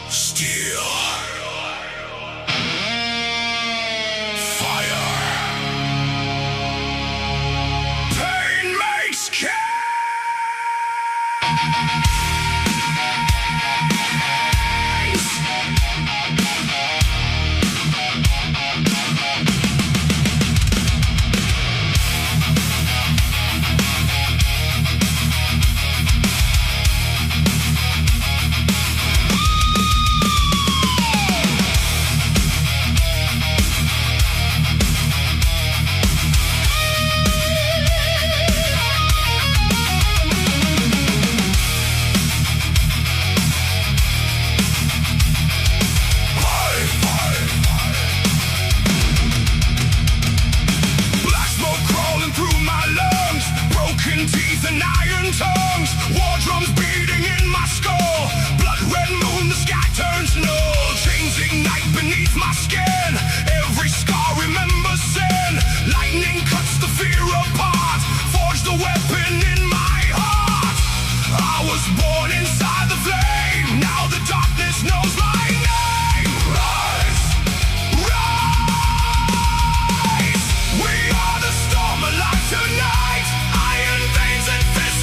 Steel. Fire. Pain makes care. Teeth and iron tongues, war drums beating in my skull. Blood red moon, the sky turns null. Chains ignite beneath my skin. Every scar remembers sin. Lightning cuts the fear apart. Forge the weapon in my heart. I was born inside the flame. Now the darkness knows my name. Rise, rise. We are the storm alive tonight. Iron veins and fists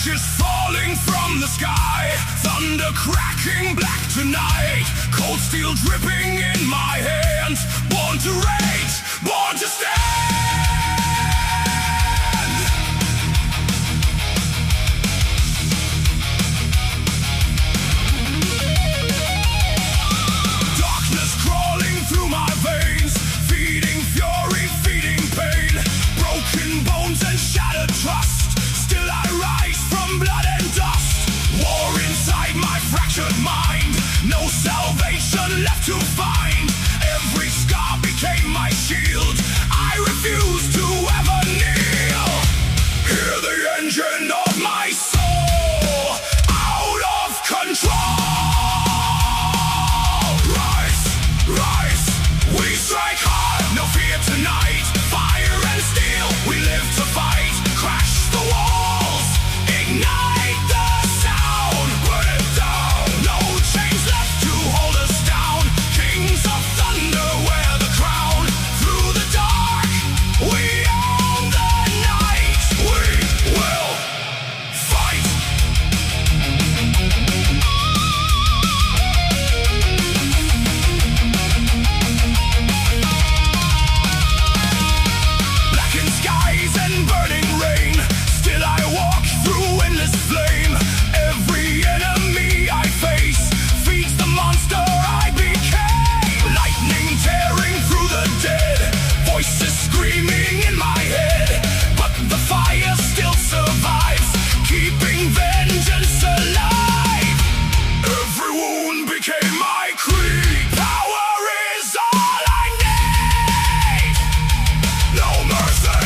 Ashes falling from the sky, thunder cracking black tonight, cold steel dripping in my hands, born to rage, born to stand. Darkness crawling through my veins, feeding fury, feeding pain, broken bones and shattered trust. Still I rise from blood and dust. War inside my fractured mind, no salvation left to find. Every scar became my shield, I refuse to ever kneel. Hear the engine of my soul, out of control. Rise, rise, we strike hard, no fear tonight. Fire and steel, we live to fight. Crash the walls, ignite the sound, burn it down. No chains left to hold us down. Kings of thunder wear the crown. Through the dark, we own the night. We will fight. Blackened skies and burning rain, still I walk through endless flame. Every enemy I face feeds the monster I became. Lightning tearing through the dead, voices screaming in my head, but the fire still survives, keeping vengeance alive. Every wound became my creed. Power is all I need. No mercy,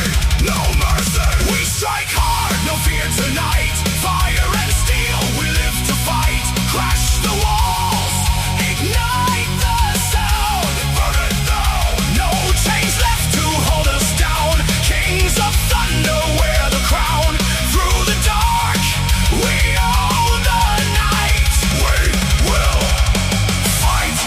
no mercy. We strike hard, no fear tonight. Fire and steel, we live to fight. Crash the walls, ignite the sound, burn it down. No chains left to hold us down. Kings of thunder wear the crown. Through the dark, we own the night. We will fight.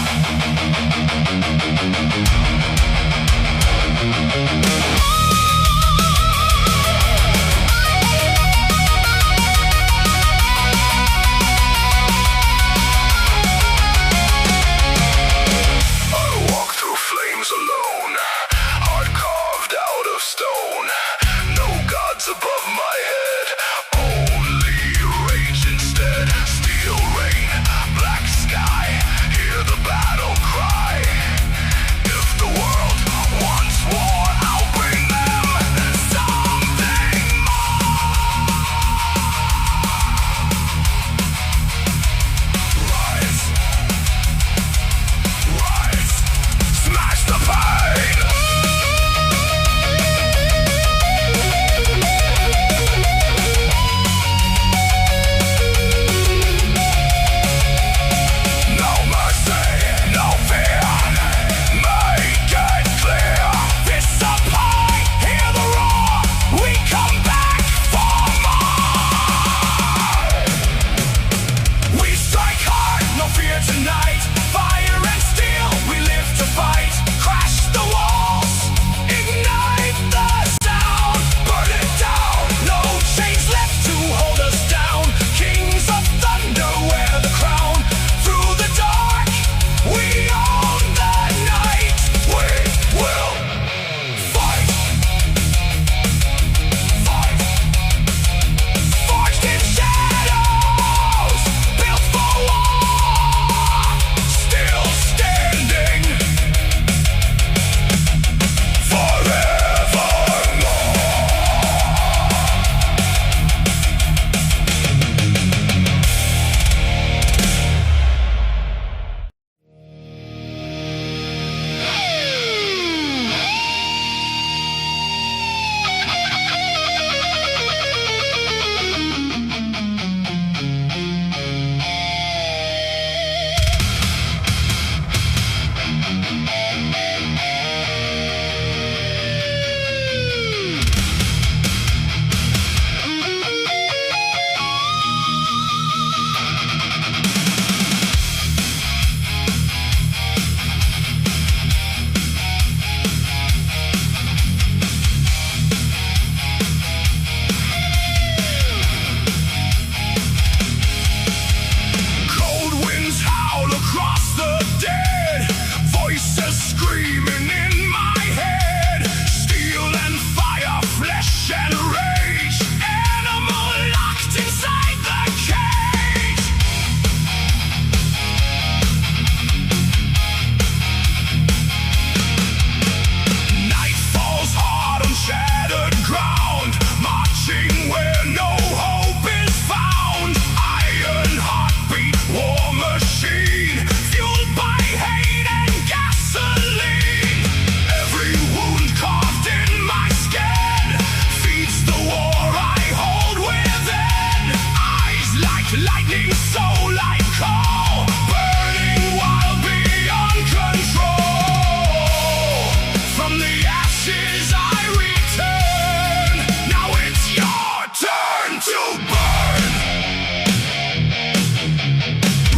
to burn.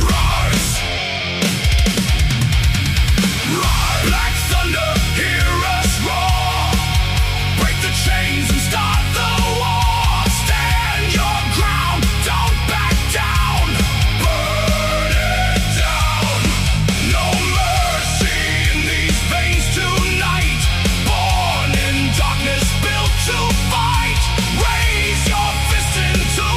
Rise. Rise. Black thunder, hear us roar. Break the chains and start the war. Stand your ground, don't back down. Burn it down. No mercy in these veins tonight. Born in darkness, built to fight. Raise your fist into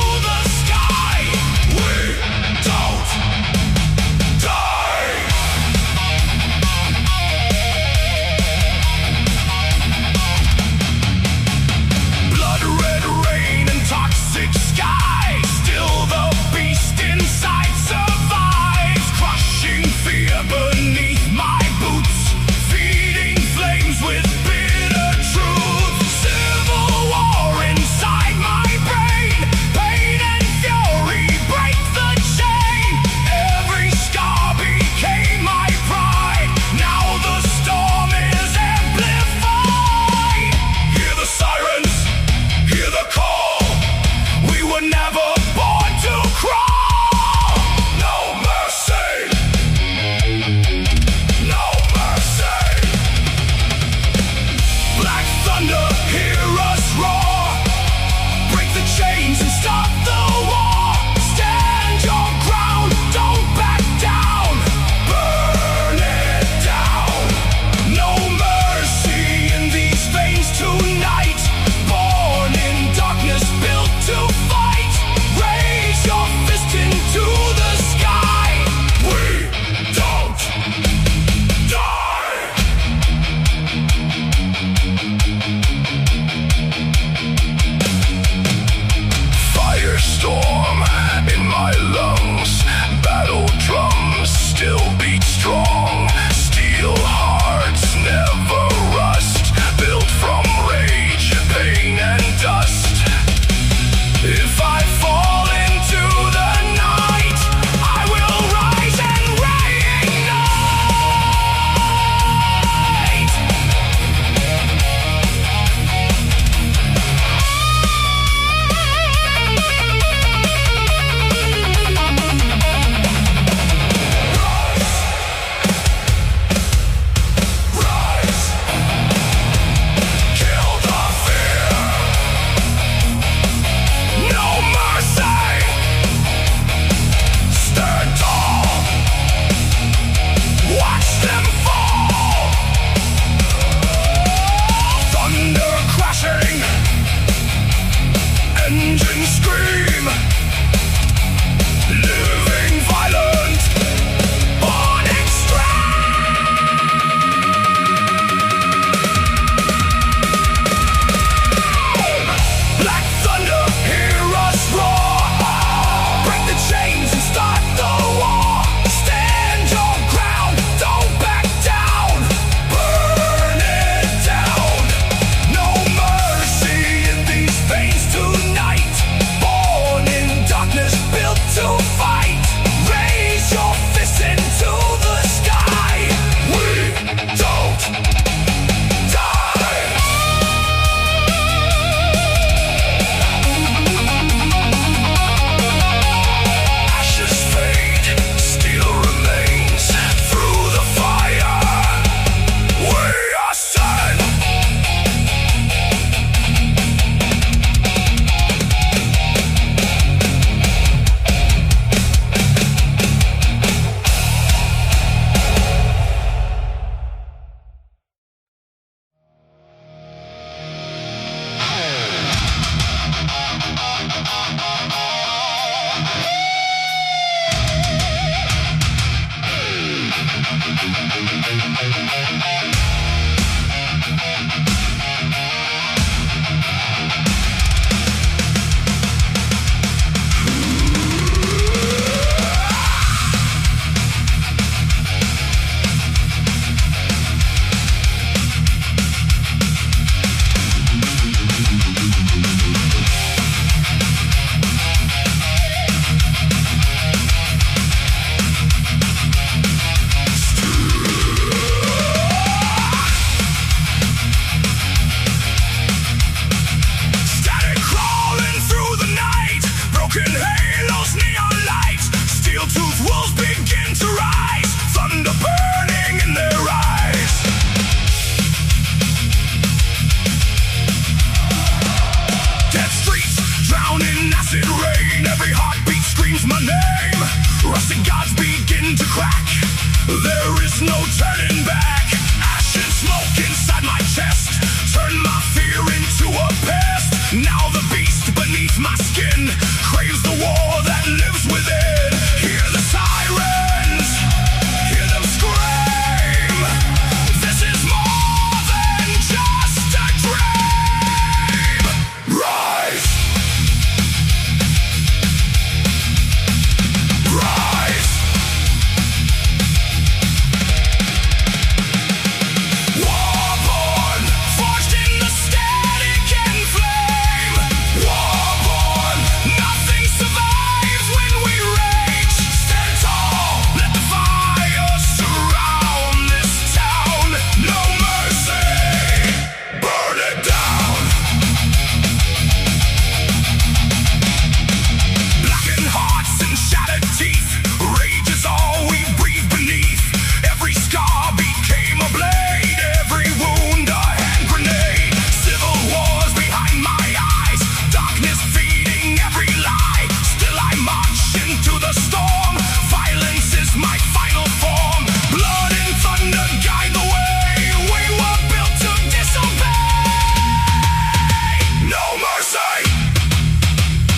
acid rain, every heartbeat screams my name. Rusting gods begin to crack. There is no turning back. Ash and smoke inside my chest turn my fear into a pest. Now the beast beneath my skin craves the war that lives within. Hear the sirens, hear them scream. This is more than just a dream. Rise, rise. Warborn, forged in the static and flame. Warborn, nothing survives when we rage. Stand tall, let the fire surround this town. No mercy, burn it down. Blackened hearts and shattered teeth, rage is all we breathe beneath. Every scar became a blade, every wound a hand grenade. Civil wars behind my eyes, darkness feeding every lie. Still I march into the storm, violence is my final form. Blood and thunder guide the way, we were built to disobey. No mercy,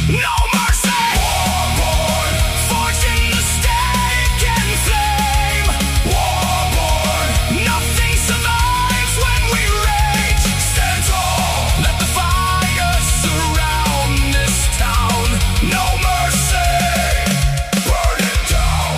no mercy. Warborn, forged in the static and flame. Warborn, nothing survives when we rage. Stand tall, let the fire surround this town. No mercy, burn it down.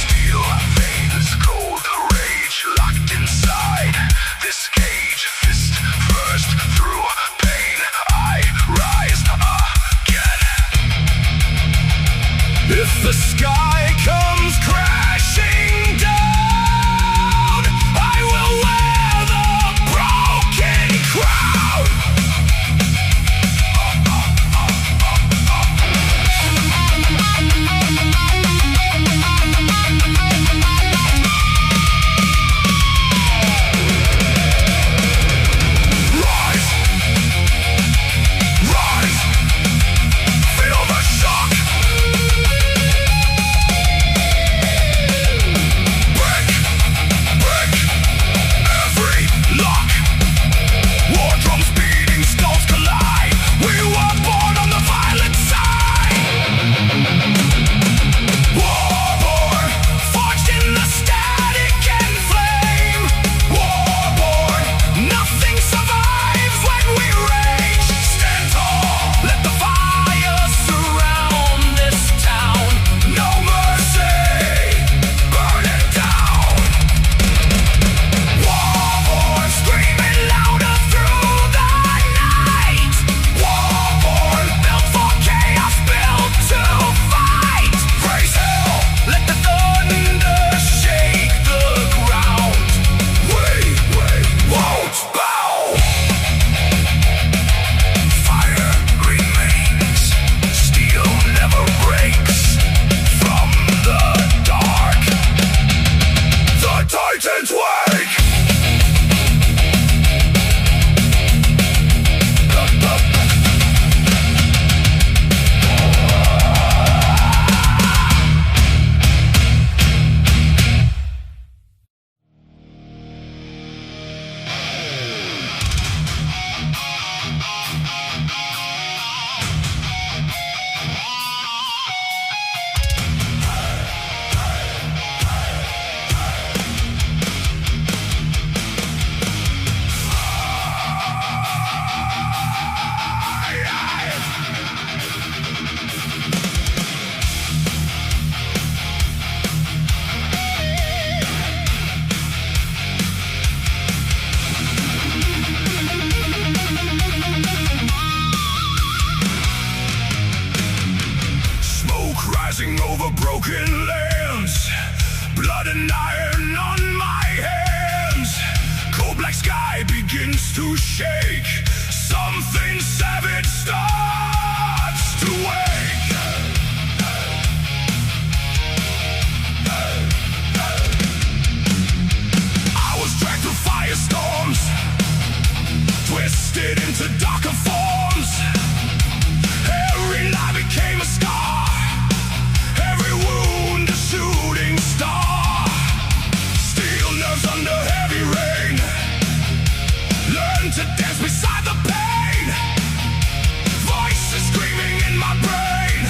Steel veins, cold rage locked inside this cage. Fist first through pain, I rise again. If the sky comes crashing down, I will wear the broken crown. Rise, rise, feel the shock. sky begins to shake. Something savage starts to wake. I was dragged through firestorms, twisted into darker forms. Every lie became a scar, every wound a shooting star. Steel nerves under heavy rain, learn to dance beside the pain. Voices screaming in my brain,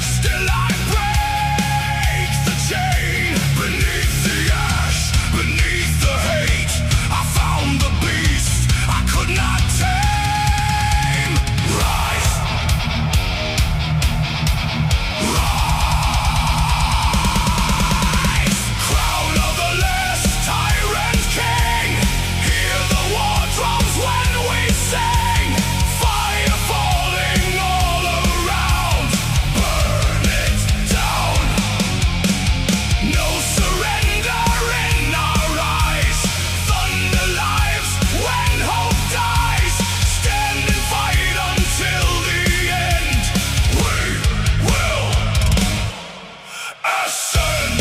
still I break the chain. Beneath the ash, beneath the hate, I found the beast I could not tame. Rise, rise, crown of the last tyrant king. Hear the war drums when we sing. Fire falling all around, burn it down. No surrender in our eyes. Thunder lives when hope dies. Stand and fight until the end. We will ascend.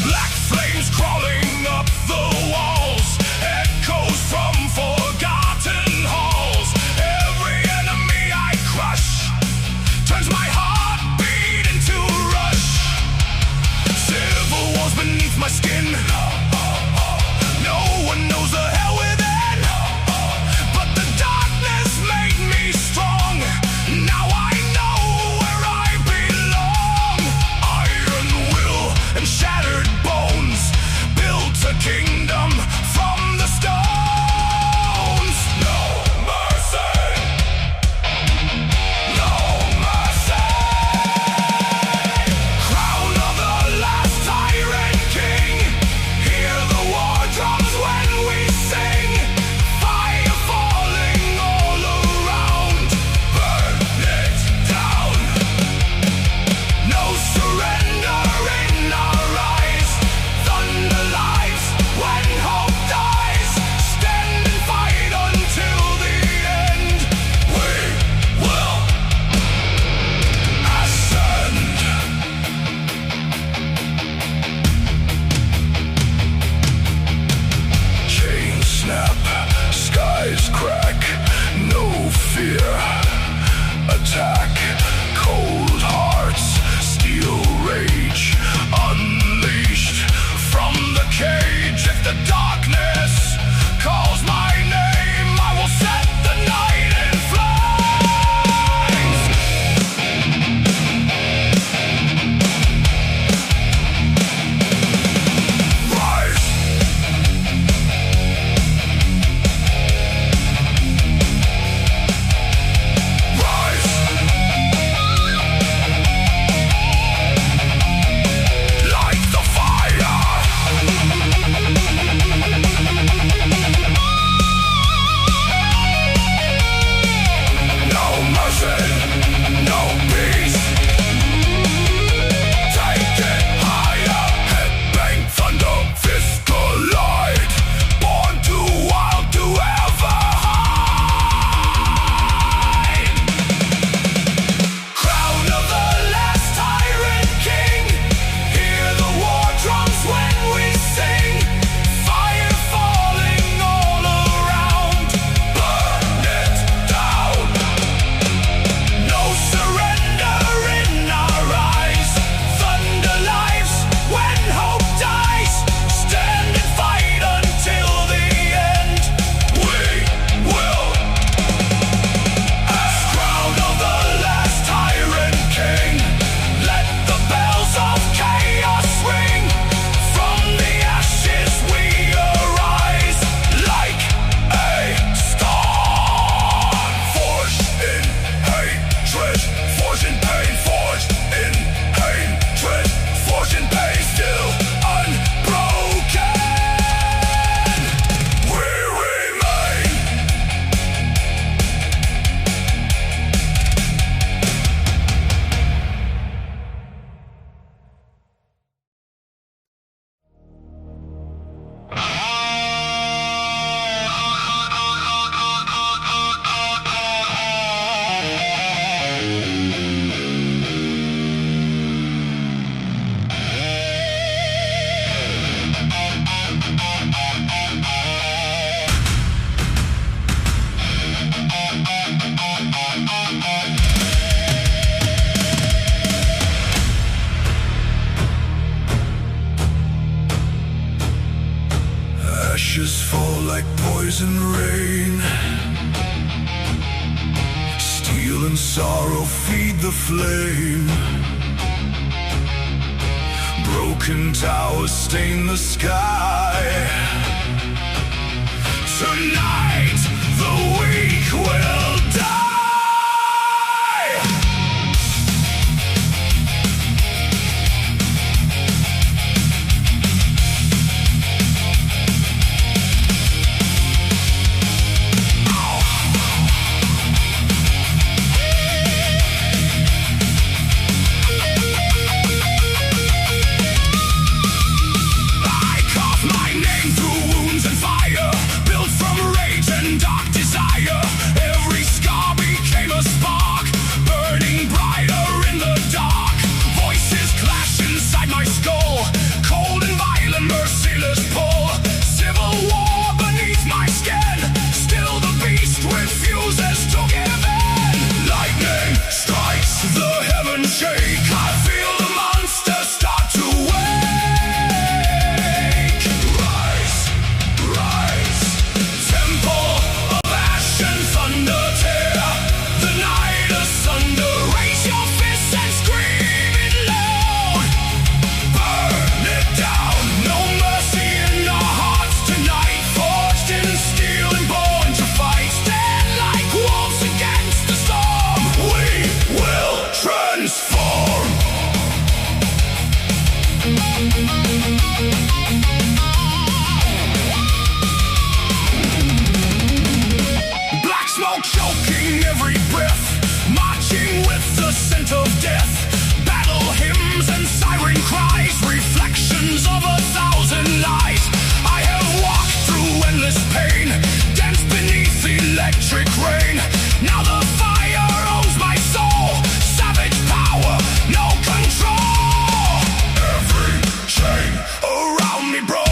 Black flames crawling up the walls, echoes from forgotten halls. Every enemy I crush turns my heartbeat into a rush. Civil wars beneath my skin, no one knows the hell within. But the darkness made me strong, now I know where I belong. Iron will and shattered bones built a kingdom from the stones. No mercy, no mercy. Crown of the last tyrant king. ashes fall like poison rain. Steel and sorrow feed the flame. Broken towers stain the sky. Tonight, the weak will die. Black smoke choking every breath, marching with the scent of death. Battle hymns and siren cries, reflections of 1,000 lies. I have walked through endless pain, danced beneath electric rain. Now the fire owns my soul, savage power, no control. Every chain around me broke.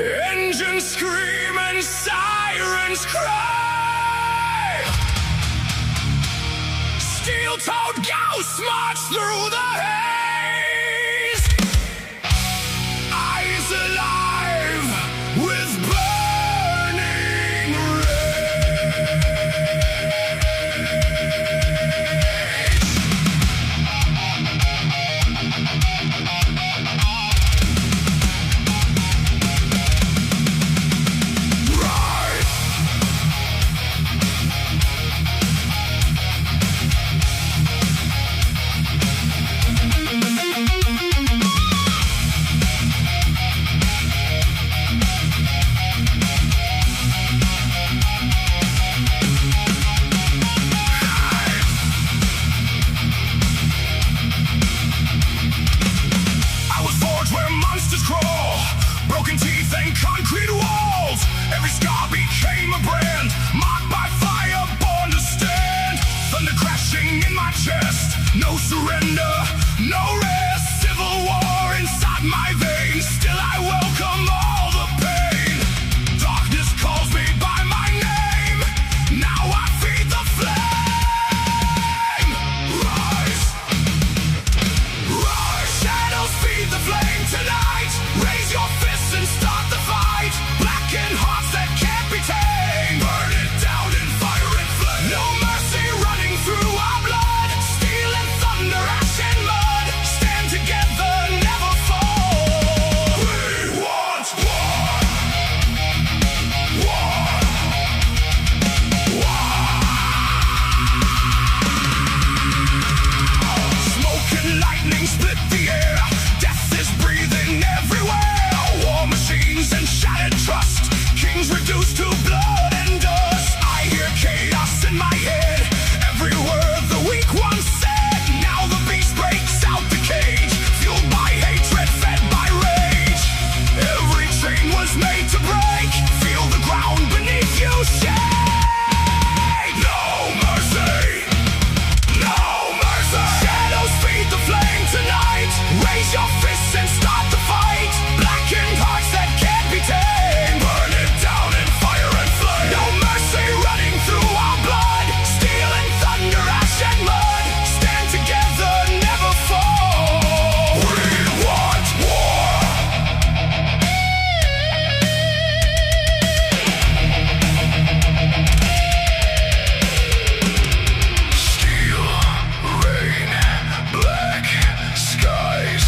Engines scream and sirens cry. Steel-toed ghosts march through the haze. Eyes alive with burning rage. Broken teeth and concrete walls. Every scar became a brand, marked by fire, born to stand. Thunder crashing in my chest. No surrender, no rest. Civil war inside my veins. Still I welcome all the pain. Darkness calls me by my name. Now I feed the flame. Rise, rise. Shadows feed the flame tonight. Raise your fists and start the fight. Blackened hearts that can't be tamed. Burn it down in fire and flame. No mercy running through our blood. Steel and thunder, ash and mud. Stand together, never fall. We want war. War. War. Smoke and lightning split the air. Death is breathing everywhere. War machines and shattered trust. Kings reduced to blood and dust. I hear chaos in my head. Every word the weak one said. Now the beast breaks out the cage. Fueled by hatred, fed by rage. Every chain was made to break. Feel the ground beneath you shake. No mercy. No mercy. Shadows feed the flame tonight. Raise your fists and start the fight. Blackened hearts that can't be tamed. Burn it down in fire and flame. No mercy running through our blood. Steel and thunder, ash and mud. Stand together, never fall. We want war. Steel, rain, black skies.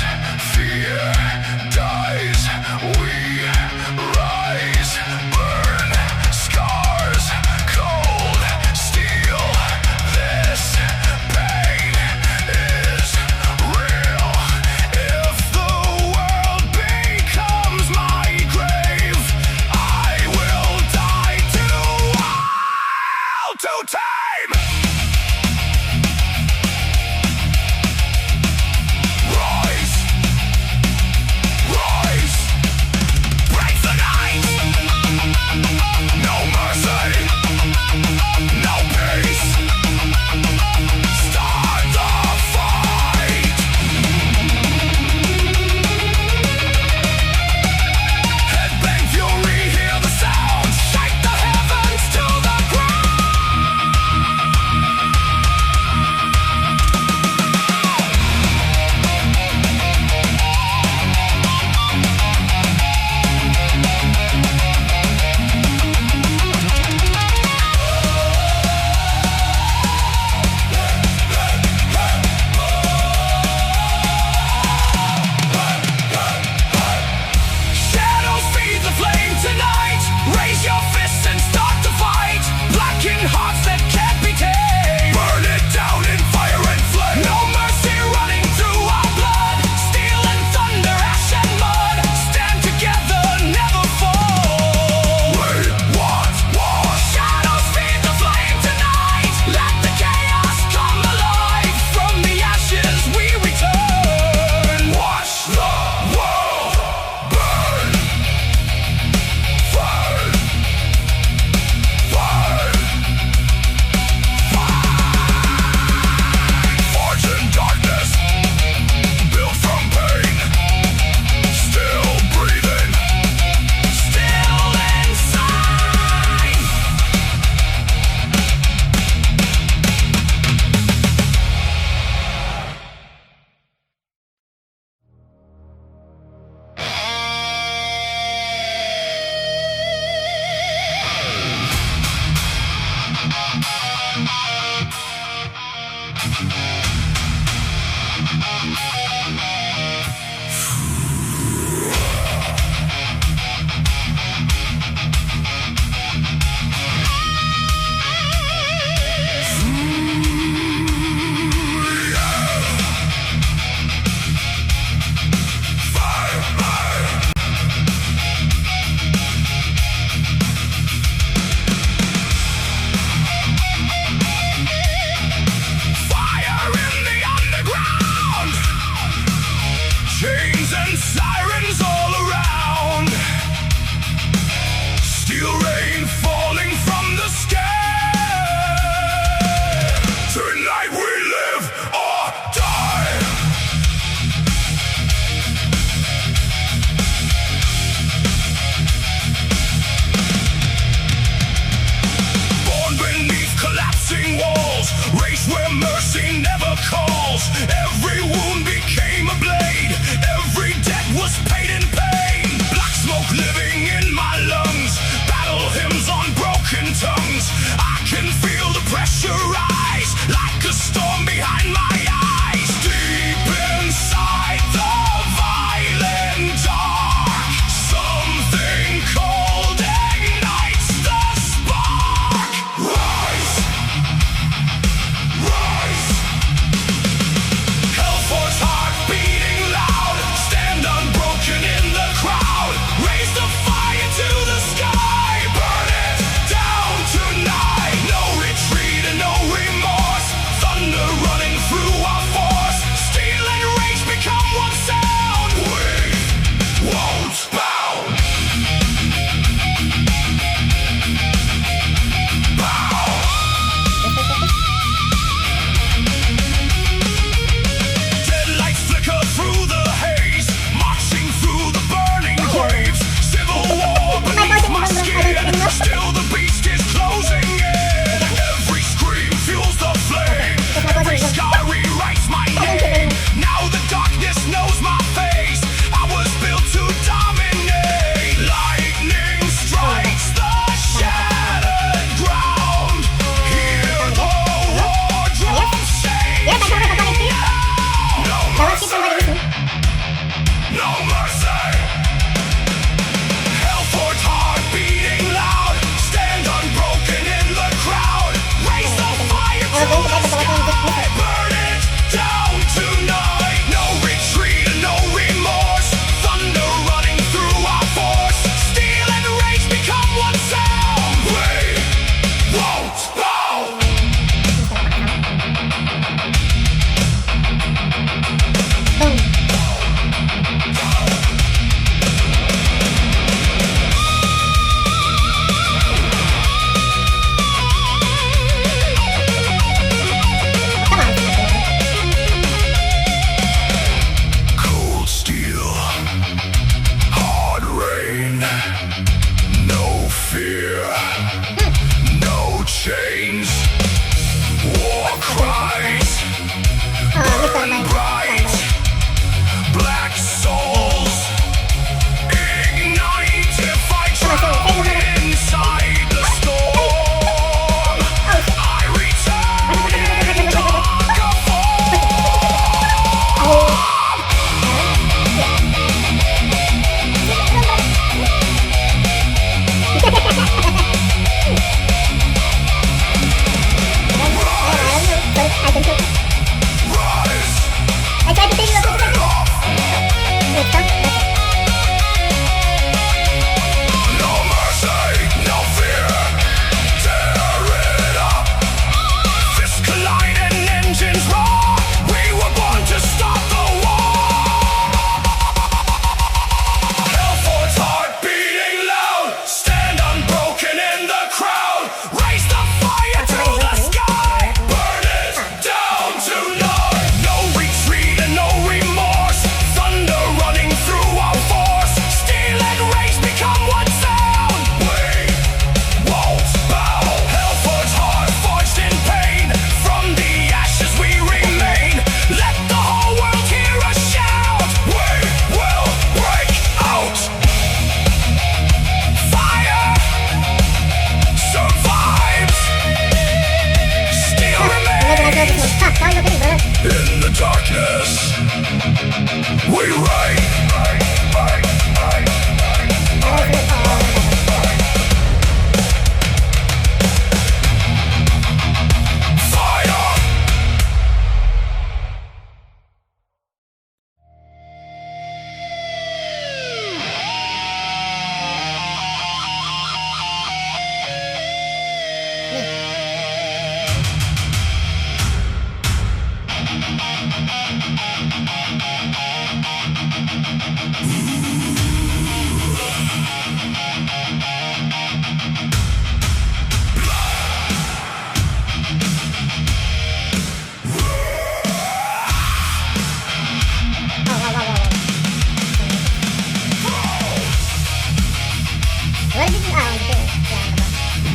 chains and sirens all around. Steel rain falling from the sky. Tonight we live or die. Born beneath collapsing walls, race where mercy never calls. Every wound became a blade, every debt was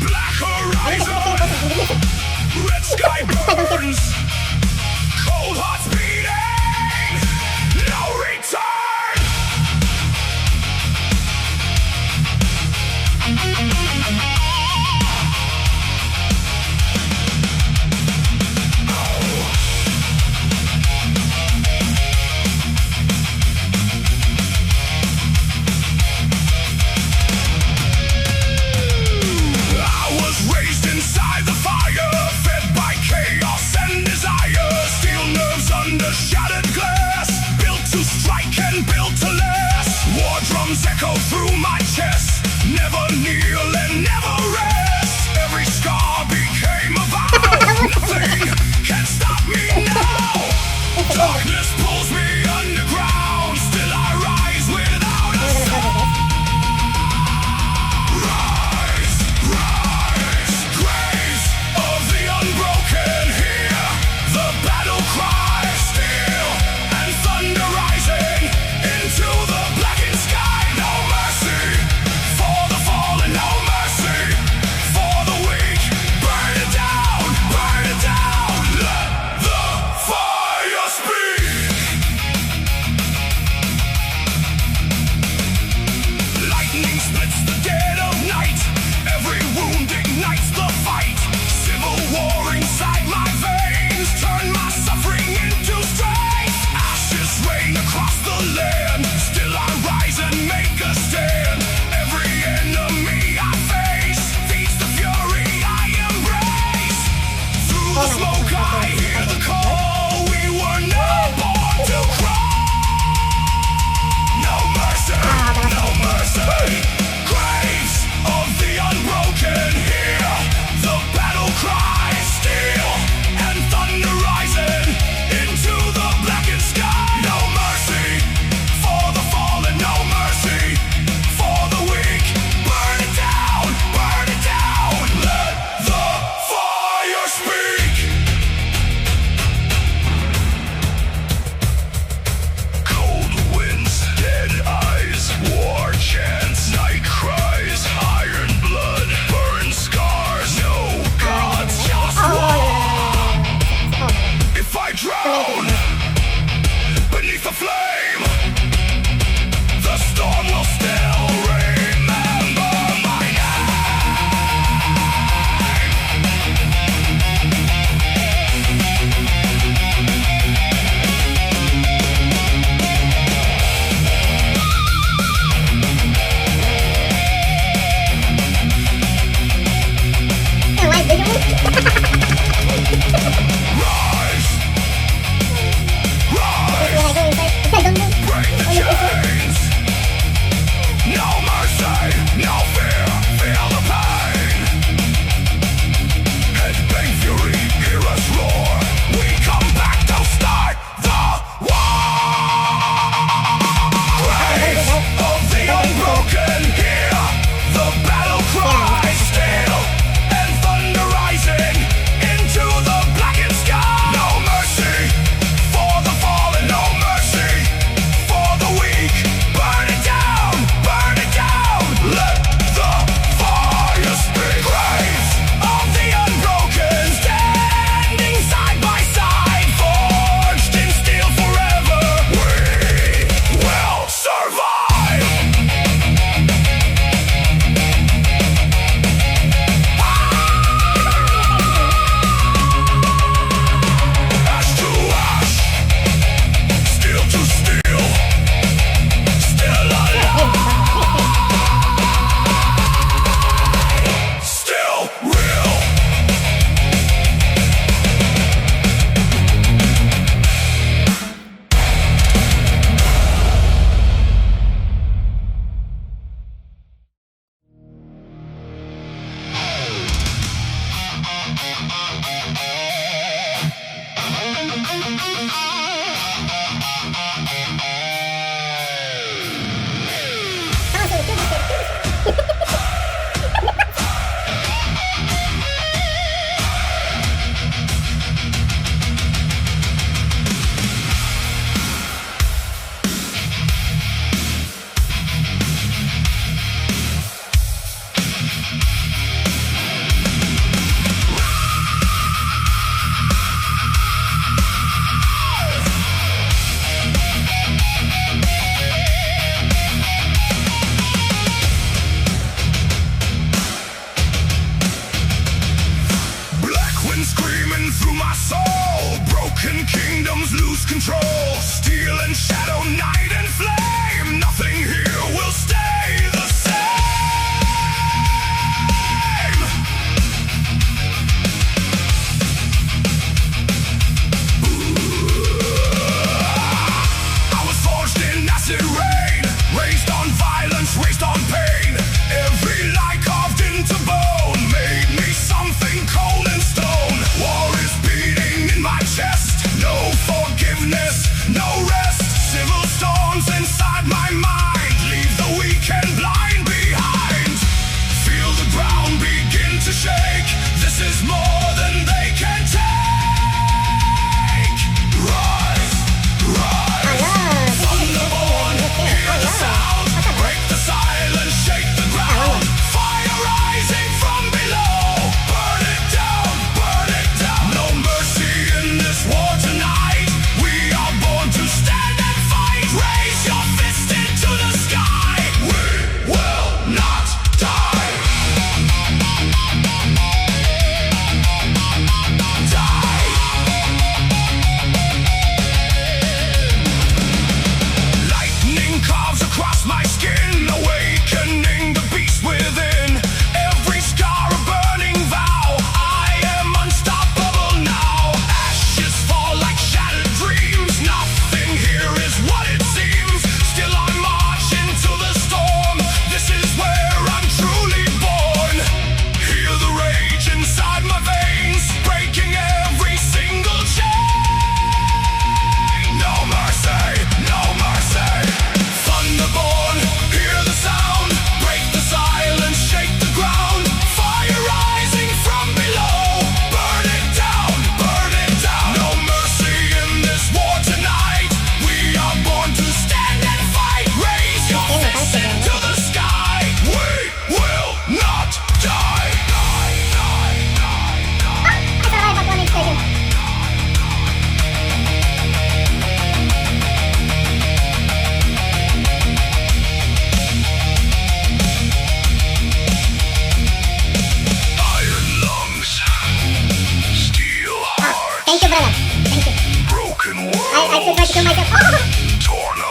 Black horizon, red sky burns, cold hearts beating, no return. I was raised inside the fire, fed by chaos and desire. Steel nerves under shattered glass, built to strike and built to last. War drums echo through my chest, never kneel and never rest. Every scar became a vow, nothing can stop me now. Darkness pulls me underground, still I rise without a sound. Rise, rise, graves of the unbroken, hear the battle cry, steel and thunder rising into the blackened sky. No mercy for the fallen, no mercy for the weak. Burn it down, burn it down. Let the fire speak. Lightning splits the dead of night, every wound ignites the fight. Civil war inside my veins, turn my suffering into strength. Ashes rain across the land, still I rise and make a stand. Every enemy I face feeds the fury I embrace. Through the smoke I hear the call, we were not born to crawl. No mercy, no mercy. Graves of the unbroken, hear the battle cry, steel and thunder rising into the blackened sky. No mercy for the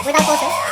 without forces.